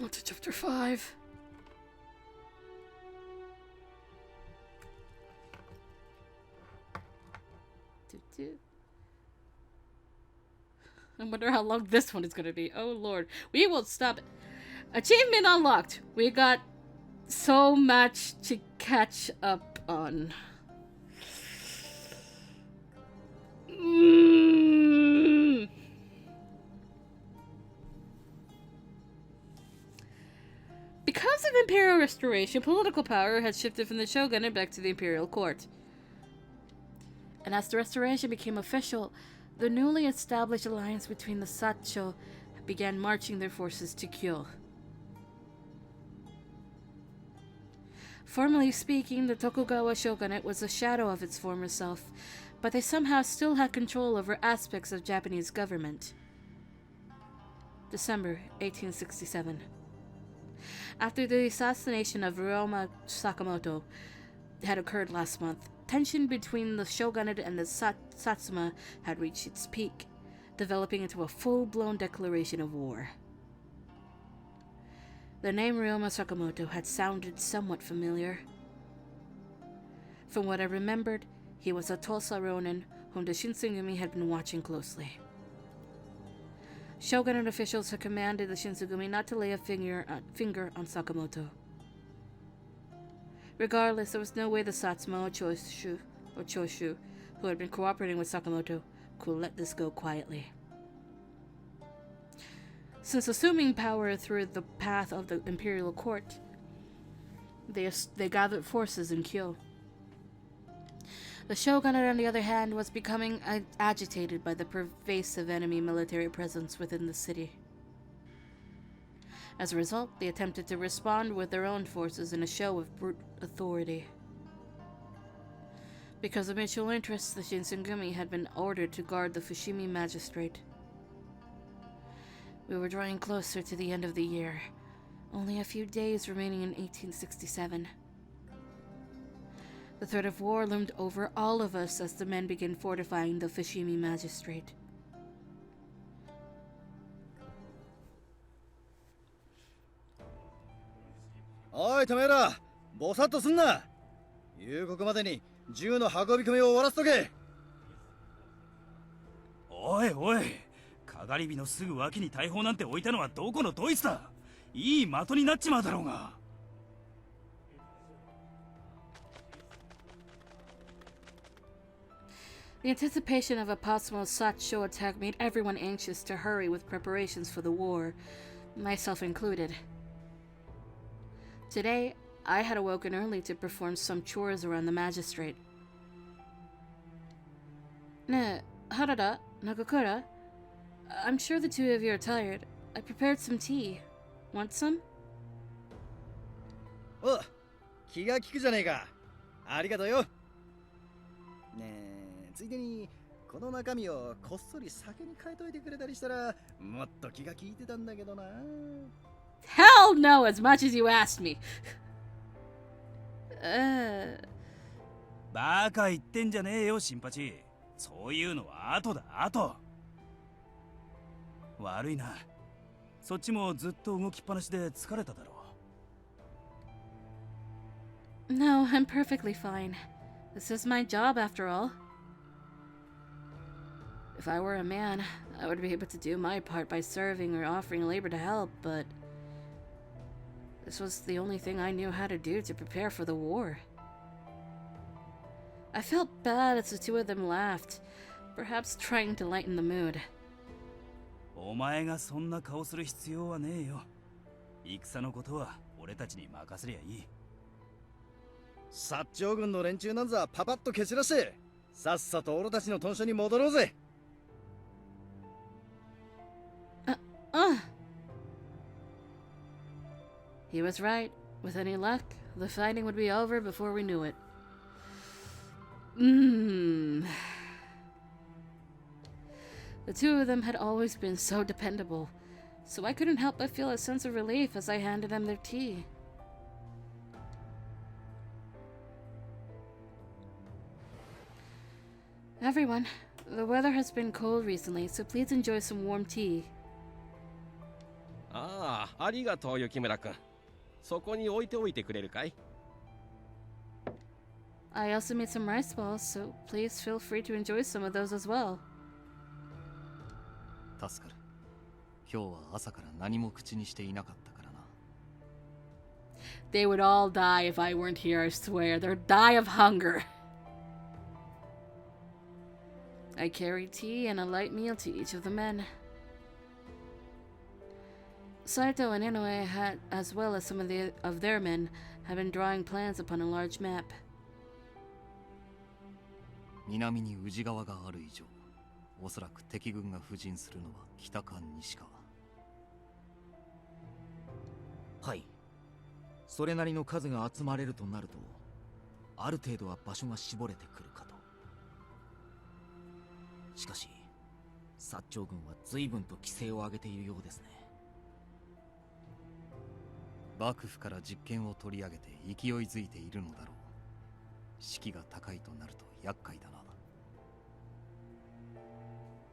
On to chapter 5. I wonder how long this one is going to be. Oh lord. We will stop. Achievement unlocked. We got so much to catch up on. Because of imperial restoration, political power had shifted from the shogunate back to the imperial court. And as the restoration became official, the newly established alliance between the Sacho began marching their forces to Kyo. Formally speaking, the Tokugawa shogunate was a shadow of its former self, but they somehow still had control over aspects of Japanese government. December 1867. After the assassination of Ryoma Sakamoto had occurred last month, tension between the shogunate and the Satsuma had reached its peak, developing into a full-blown declaration of war. The name Ryoma Sakamoto had sounded somewhat familiar. From what I remembered, he was a Tosa Ronin whom the Shinsengumi had been watching closely. Shogunate officials had commanded the Shinsengumi not to lay a finger on Sakamoto. Regardless, there was no way the Satsuma or Choshu, who had been cooperating with Sakamoto, could let this go quietly. Since assuming power through the path of the imperial court, they gathered forces in Kyo. The shogunate, on the other hand, was becoming agitated by the pervasive enemy military presence within the city. As a result, they attempted to respond with their own forces in a show of brute authority. Because of mutual interests, the Shinsengumi had been ordered to guard the Fushimi magistrate. We were drawing closer to the end of the year, only a few days remaining in 1867. The threat of war loomed over all of us as the men began fortifying the Fushimi magistrate. Oi, てめえら、ぼさっとすんな。夕刻までに銃の運び込みを終わらせとけ。おいおい、かがり火のすぐ脇に大砲なんて置いたのはどこのドイツだ。いい的になっちまうだろうが。The anticipation of a possible Sacho attack made everyone anxious to hurry with preparations for the war, myself included. Today, I had awoken early to perform some chores around the magistrate. Ne, Harada, Nagakura, I'm sure the two of you are tired. I prepared some tea. Want some? お、気が利くじゃねえか。ありがとうよ。ねえ、ついでにこの中身をこっそり酒に変えといてくれたりしたら、もっと気が利いてたんだけどな。Hell no, as much as you asked me. バカ言ってんじゃねえよ、新八。そういうのは後だ、後。悪いな。そっちもずっと動きっぱなしで疲れただろう。No, I'm perfectly fine. This is my job after all. If I were a man, I would be able to do my part by serving or offering labor to help, but this was the only thing I knew how to do to prepare for the war. I felt bad as the two of them laughed, perhaps trying to lighten the mood. お前がそんな顔する必要はねえよ。戦のことは俺たちに任せりゃいい。薩長軍の連中なんざパパッと蹴散らして、さっさと俺たちの屯所に戻ろうぜ。He was right. With any luck, the fighting would be over before we knew it. The two of them had always been so dependable, so I couldn't help but feel a sense of relief as I handed them their tea. Everyone, the weather has been cold recently, so please enjoy some warm tea. ああ、ありがとう雪村くん。そこに置いておいてくれるかい？ I also made some rice balls, so please feel free to enjoy some of those as well. 助かる。今日は朝から何も口にしていなかったからな。They would all die if I weren't here, I swear. They'd die of hunger. I carried tea and a light meal to each of the men. Saito and Inoue had, as well as some of their men, had been drawing plans upon a large map. 南に宇治川がある以上、おそらく敵軍が布陣するのは北か西か。はい。それなりの数が集まれるとなると、ある程度は場所が絞れてくるかと。しかし、薩長軍は随分と規制を上げているようですね。幕府から実権を取り上げて勢いづいているのだろう。士気が高いとなると厄介だな。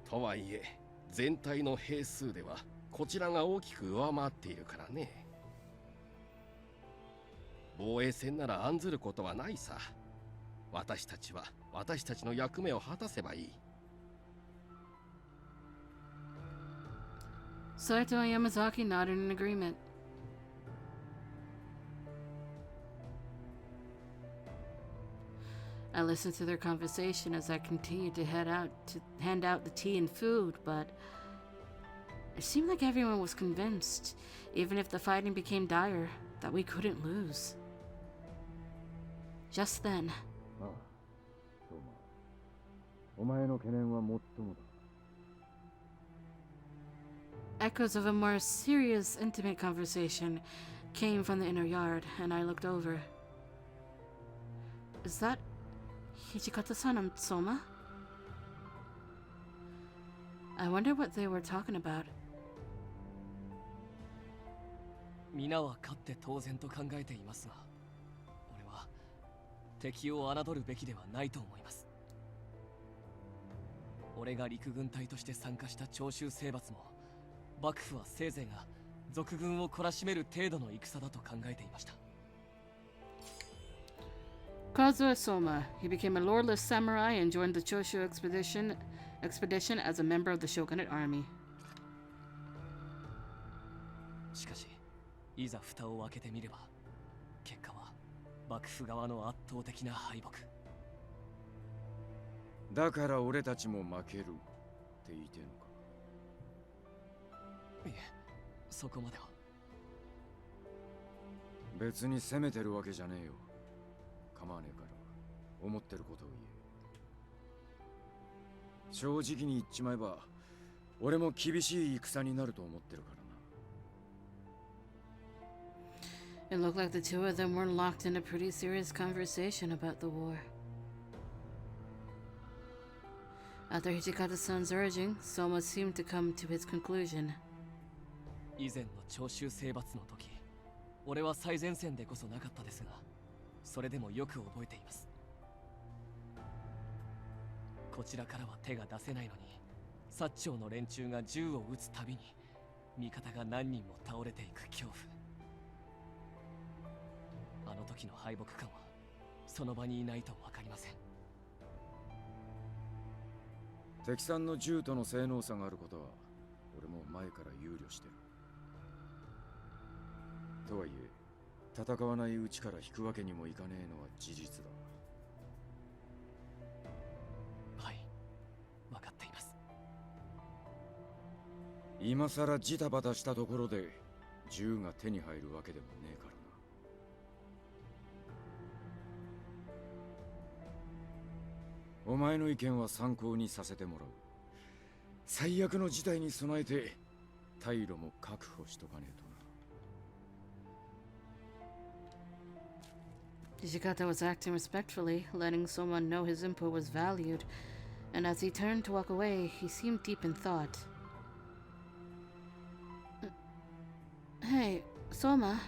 とはいえ、全体の兵数ではこちらが大きく上回っているからね。防衛戦なら案ずることはないさ。私たちは私たちの役目を果たせばいい。Saito and Yamazaki nodded in agreement. I listened to their conversation as I continued to hand out the tea and food, but it seemed like everyone was convinced, even if the fighting became dire, that we couldn't lose. Just then, echoes of a more serious, intimate conversation came from the inner yard, and I looked over. Is that Hijikata-san and Souma? I wonder what they were talking about. 皆は勝って当然と考えていますが、俺は敵を侮るべきではないと思います。俺が陸軍隊として参加した長州征伐も、幕府はせいぜいが賊軍を懲らしめる程度の戦だと考えていました。Kazuo Souma. He became a lordless samurai and joined the Choshu expedition as a member of the shogunate army. しかし、いざ蓋を開けてみれば、結果は幕府側の圧倒的な敗北。だから俺たちも負けるって言ってんのか。いえ、そこまでは。別に責めてるわけじゃねえよ。構わねえから思ってることを言え。正直に言っちまえば俺も厳しい戦になると思ってるからな。 It looked like the two of them were locked in a pretty serious conversation about the war. After Hijikata-san's urging, Soma seemed to come to his conclusion. 以前の長州征伐の時、俺は最前線でこそなかったですが、それでもよく覚えています。こちらからは手が出せないのに、薩長の連中が銃を撃つたびに味方が何人も倒れていく恐怖。あの時の敗北感はその場にいないと分かりません。敵さんの銃との性能差があることは俺も前から憂慮してる。とはいえ戦わないうちから引くわけにもいかねえのは事実だ。はい、分かっています。今さらジタバタしたところで銃が手に入るわけでもねえからな。お前の意見は参考にさせてもらう。最悪の事態に備えて退路も確保しとかねえとな。Hijikata was acting respectfully, letting someone know his input was valued, and as he turned to walk away, he seemed deep in thought. Hey, Soma.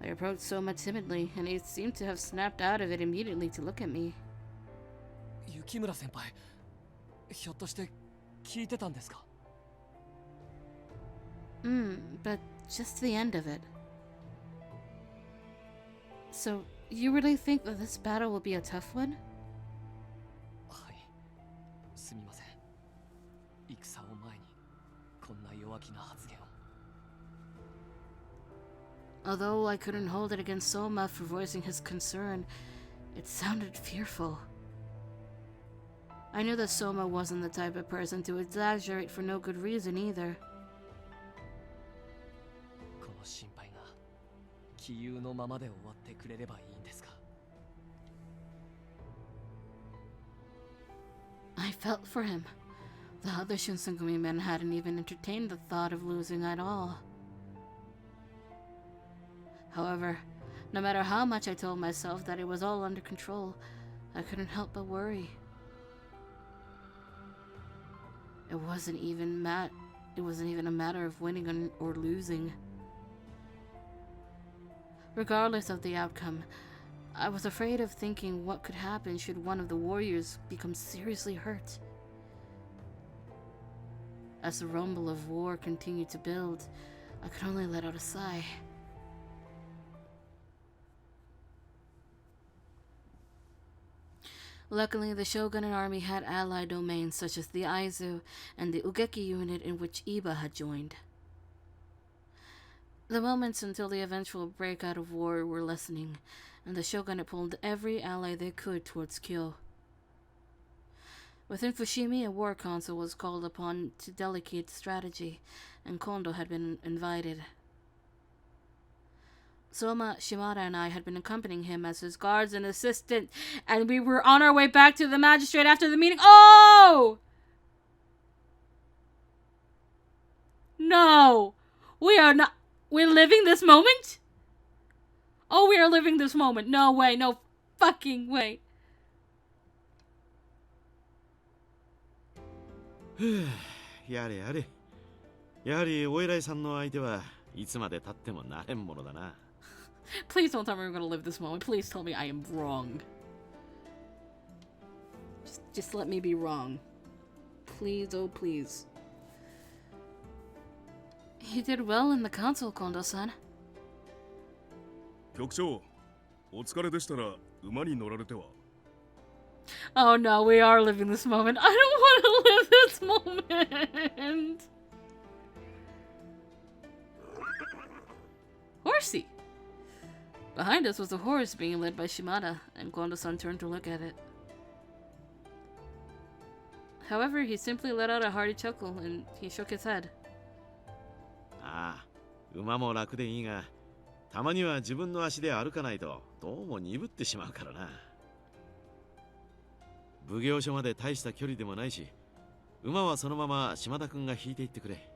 I approached Soma timidly, and he seemed to have snapped out of it immediately to look at me. 雪村先輩、ひょっとして聞いてたんですか？ But just the end of it. So, you really think that this battle will be a tough one? はいすみません戦を前にこんな弱気な発言を Although I couldn't hold it against Souma for voicing his concern, it sounded fearful. I knew that Souma wasn't the type of person to exaggerate for no good reason either. この心配が杞憂のままで終わってくれればいいんですか I felt for him. The other Shinsengumi men hadn't even entertained the thought of losing at all. However, no matter how much I told myself that it was all under control, I couldn't help but worry. It wasn't even a matter of winning or losing. Regardless of the outcome, I was afraid of thinking what could happen should one of the warriors become seriously hurt. As the rumble of war continued to build, I could only let out a sigh. Luckily, the Shogunate army had allied domains such as the Aizu and the Ugeki unit in which Iba had joined. The moments until the eventual breakout of war were lessening, and the Shogunate pulled every ally they could towards Kyo. Within Fushimi, a war council was called upon to delegate strategy, and Kondou had been invited. Souma, Shimada, and I had been accompanying him as his guards and assistant, and we were on our way back to the magistrate after the meeting. Oh! No! We are not. We're living this moment? Oh, we are living this moment. No way, no fucking way. やれやれ。やはりお偉いさんの相手はいつまで経ってもなれんものだな。Please don't tell me we're gonna live this moment. Please tell me I am wrong. Just let me be wrong. Please, oh please. You did well in the council, Kondo-san. 局長、お疲れでしたら馬に乗られては。Oh no, we are living this moment. I don't want to live this moment. Horsey! Behind us was a horse being led by Shimada, and Kondo-san turned to look at it. However, he simply let out a hearty chuckle, and he shook his head. ああ、馬も楽でいいが、たまには自分の足で歩かないとどうも鈍ってしまうからな。奉行所まで大した距離でもないし、馬はそのまま島田君が引いていってくれ。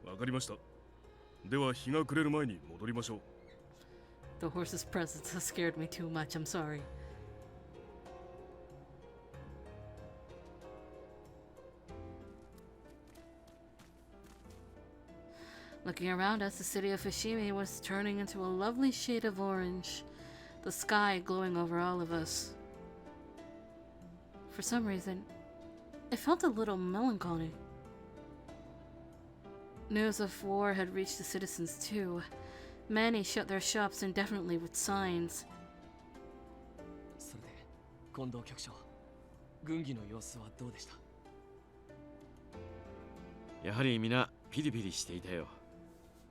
わかりました。では日が暮れる前に戻りましょう。The horse's presence has scared me too much, I'm sorry. Looking around us, the city of Fushimi was turning into a lovely shade of orange, the sky glowing over all of us. For some reason, it felt a little melancholy. News of war had reached the citizens too. Many shut their shops indefinitely with signs. それで近藤局長軍議の様子はどうでしたやはり皆ピリピリしていたよ。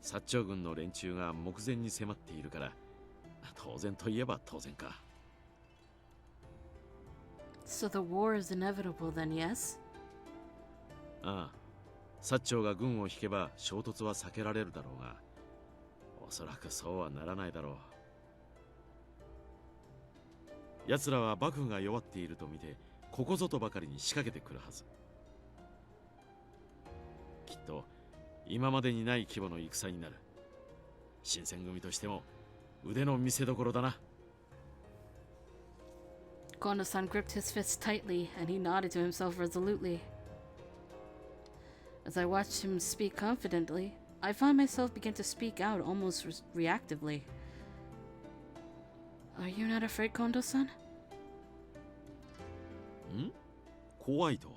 薩長軍の連中が目前に迫っているから、当然といえば当然か。So the war is inevitable then, yes? ああ、薩長が軍を引けば衝突は避けられるだろうが、おそらくそうはならないだろう。奴らは幕府が弱っていると見て、ここぞとばかりに仕掛けてくるはず。きっと今までにない規模の戦になる。新選組としても腕の見せ所だな。Kondo-san gripped his fist tightly, and he nodded to himself resolutely. As I watched him speak confidently, I found myself begin to speak out almost reactively. Are you not afraid, Kondo-san? ん？怖いとは。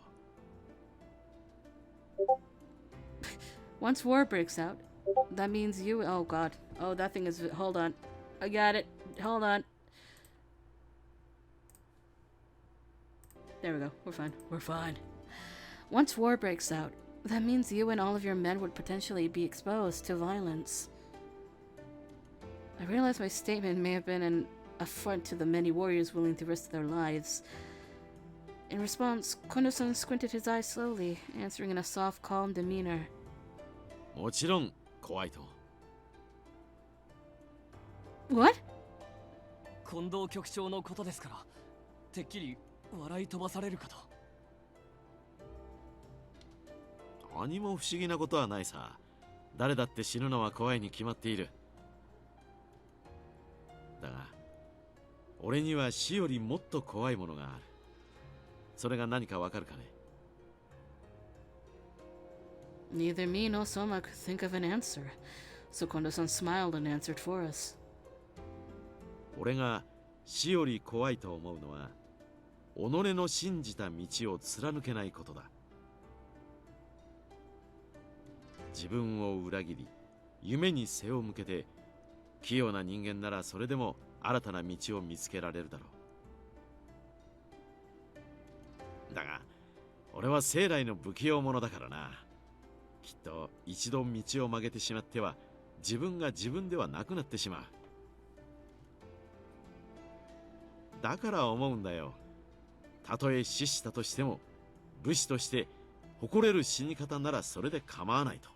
Once war breaks out, that means you. Oh god. Oh, that thing is. Hold on. I got it. Hold on. There we go. We're fine. We're fine. Once war breaks out, that means you and all of your men would potentially be exposed to violence. I realize my statement may have been an affront to the many warriors willing to risk their lives. In response, Kondou-san squinted his eyes slowly, answering in a soft, calm demeanor. もちろん怖いと。What? 近藤局長のことですから、てっきり笑い飛ばされるかと。何も不思議なことはないさ。誰だって死ぬのは怖いに決まっている。だが、俺には死よりもっと怖いものがある。それが何かわかるかね？ Neither me nor Souma could think of an answer, so Kondou-san smiled and answered for us. 俺が死より怖いと思うのは、己の信じた道を貫けないことだ。自分を裏切り、夢に背を向けて、器用な人間ならそれでも新たな道を見つけられるだろう。だが、俺は生来の不器用者だからな。きっと一度道を曲げてしまっては、自分が自分ではなくなってしまう。だから思うんだよ。たとえ死したとしても、武士として誇れる死に方ならそれで構わないと。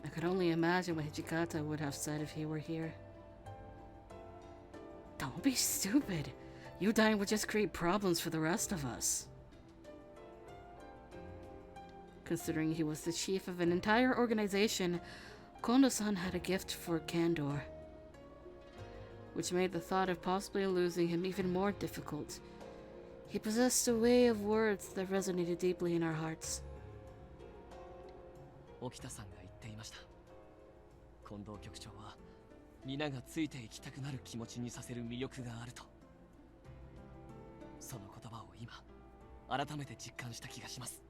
I could only imagine what Hijikata would have said if he were here. Don't be stupid. You dying would just create problems for the rest of us. Considering he was the chief of an entire organization, Kondou-san had a gift for candor, which made the thought of possibly losing him even more difficult. He possessed a way of words that resonated deeply in our hearts. 沖田さんが言っていました。近藤局長は皆がついていきたくなる気持ちにさせる魅力があると。その言葉を今改めて実感した気がします。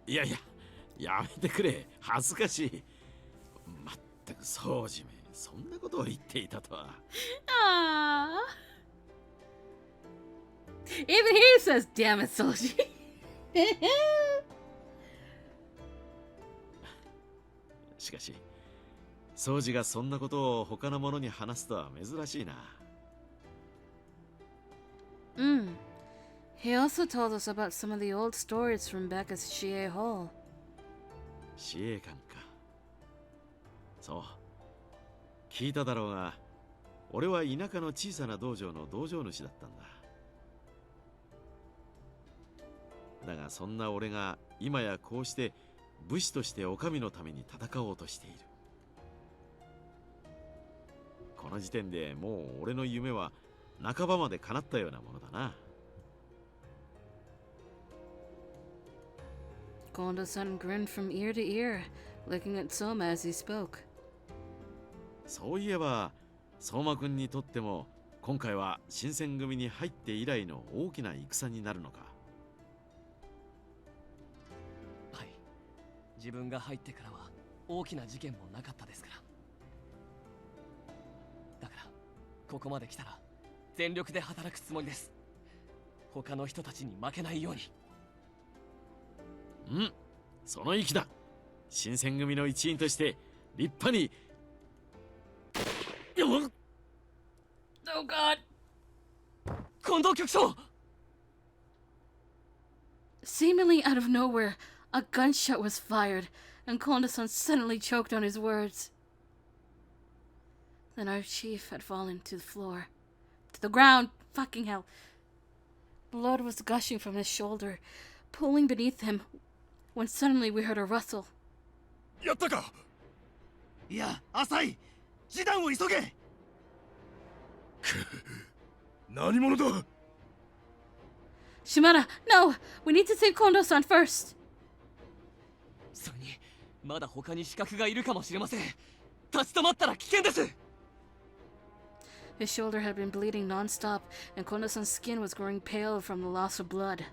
いやいや、やめてくれ。恥ずかしい。まったくそうじめ、そんなことを言っていたとは。Aww. Even he says, "Damn it, Soji." しかし、掃除がそんなことを他の者に話すとは珍しいな。He also told us about some of the old stories from back at Shie Hall. 司令官か。そう。聞いただろうが、俺は田舎の小さな道場の道場主だったんだ。だがそんな俺が今やこうして武士としてお上のために戦おうとしている。この時点でもう俺の夢は半ばまで叶ったようなものだな。Kondou-san grinned from ear to ear, looking at Souma as he spoke. そういえば、相馬くんにとっても今回は新選組に入って以来の大きな戦になるのか。はい。自分が入ってからは大きな事件もなかったですから。だからここまで来たら全力で働くつもりです。他の人たちに負けないように。うん、その意気だ。新選組の一員として立派に。Oh God! 近藤局長! Seemingly out of nowhere, a gunshot was fired, and Kondou-san suddenly choked on his words. Then our chief had fallen to the floor. To the ground! Fucking hell! Blood was gushing from his shoulder, pulling beneath him, when suddenly we heard a rustle. やったか。いや、浅い。示談を急げ。何者だ。Shimada, no! We need to save Kondou-san first! それにまだ他に刺客がいるかもしれません。立ち止まったら危険です。His shoulder had been bleeding non-stop, and Kondo-san's skin was growing pale from the loss of blood.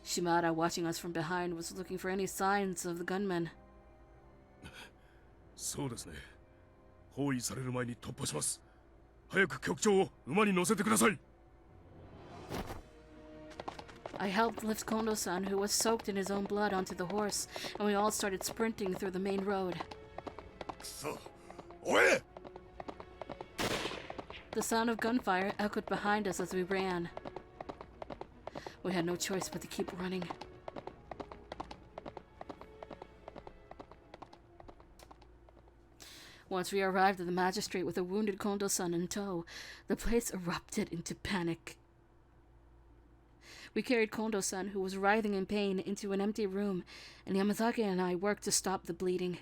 Shimada, watching us from behind, was looking for any signs of the gunmen. そうですね。包囲される前に突破します。早く局長を馬に乗せてください。I helped lift Kondo-san, who was soaked in his own blood, onto the horse, and we all started sprinting through the main road. くそ、おい! The sound of gunfire echoed behind us as we ran. We had no choice but to keep running. Once we arrived at the magistrate with a wounded Kondo-san in tow, the place erupted into panic. We carried Kondo-san, who was writhing in pain, into an empty room, and Yamazaki and I worked to stop the bleeding.